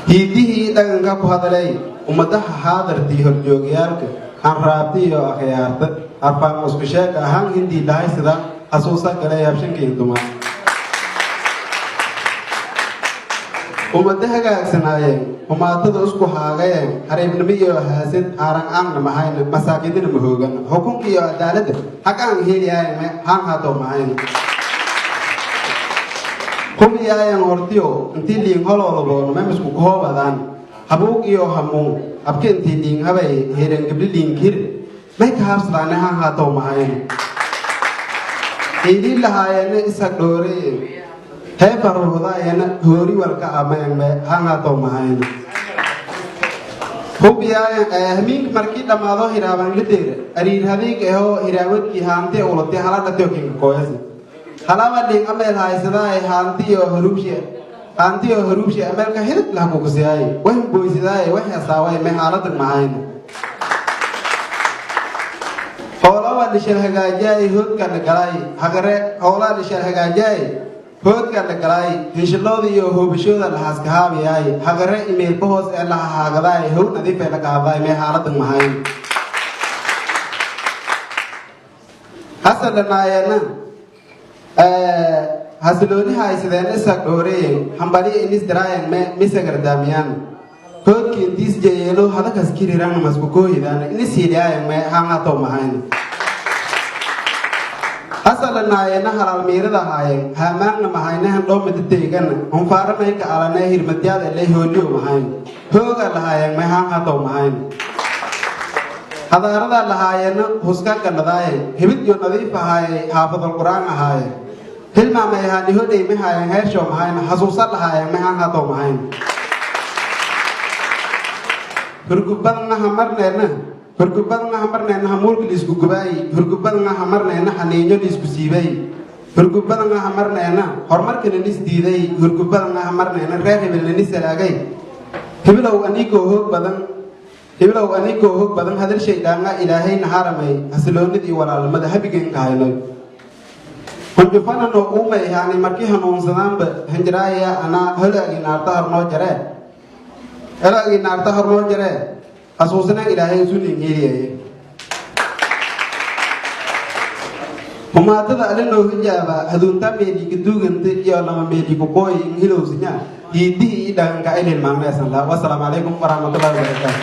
hiidihii dhaqanka ku hadalay ummadaha haadartii horjoogayaalka aan raabtiyo akhyaarta arbaan isku sheeg ahaan hindii dhahay sida xasuusa galay habshankii dumar ummadaha hagaagsanayeen umaatada isku haagayeen hareebnimo iyo haasid aaran aamna mahayna masaakidina mahoogan xukunka iyo cadaaladda xaqaan heliyaayeen haan haatoo mahayn kumiyaayeen hortiyo intii liin hololoboon memisku koobadaan habuug iyo hamuun abka intii liin habay heeren gabdhi liin kir may ka habsadaane haan haatoo mahayn iidii lahaayeena isa dhooree heefarhudaayana hoori walka ameenme haan haatoo mahayn hubiyaayeen hamiinka markii dhammaado hiraaban lideera ariir hadiig ahoo hiraawadkii haantee ulatay haladhateo kinka kooyasi halaba dhing ameel haysadaay haantiyo haruubshi ameelka hidid lah kukusiyaay wahin boysidaay waxi asaaway me haaladag mahayn hoolaba dhishal hagaajaay hoodka dhagalaay hagare hoolaa dhishal hagaajaay hoodka dhagalaay hishilooda iyo hoobashooda lahaaskahaabiyaay hagare imeelba hoos ee lahahaagadaay how nadiif ee lagaadaay me haaladag mahayn hasadhanaayana hasilooni haysadeen isa dhooreen hambali inis daraayan mise gardaamiyaan hoodkii intiis jeyeelo hadakas kiriran masku koohidaan inis hidaayan me haangatoo mahayn hasalanaayana halaalmiirada haayeen haamaanna mahaynahan dhoomida teegana hunfaaranayka alane hirmadyaada le hooliyo mahayn hooga lahaayan me haangatoo mahayn hadaarada lahaayana huska ganadaayan hibid iyo nadiif ahaaye haafadal qur-aan ahaaye hilmaamay ahaani hodhay mahaayan heershow mahayna xasuusa lahaayan me haangatoo mahayn hurgubadnaha marneena hamuulka liisku gubaay hurgubadnaha marneena xaniinyo liisku siibay hurgubadnaha marneena horumarkana nis diiday hurgubadnaha marneena reer hebelna nis salaagay hibilow anikoo hoog badan hadal shaydhaanga ilaahayna haramay hasiloonidii walaalnimada habigeenka haynoy hunjufanano uumay haani markii hanuunsadaanba hanjiraaya anaa holaagii naarta harnoo jaree xasuusna ilaahay isu ningeeliyaye humaatada alinoo hijaaba haduunta meeliga duuganta iyo lama meeligu qooyi hilowsinya hiidihii dhaqanka ilin maagneesan la wasalaamu calaykum waraxmatullahi wabarakaatu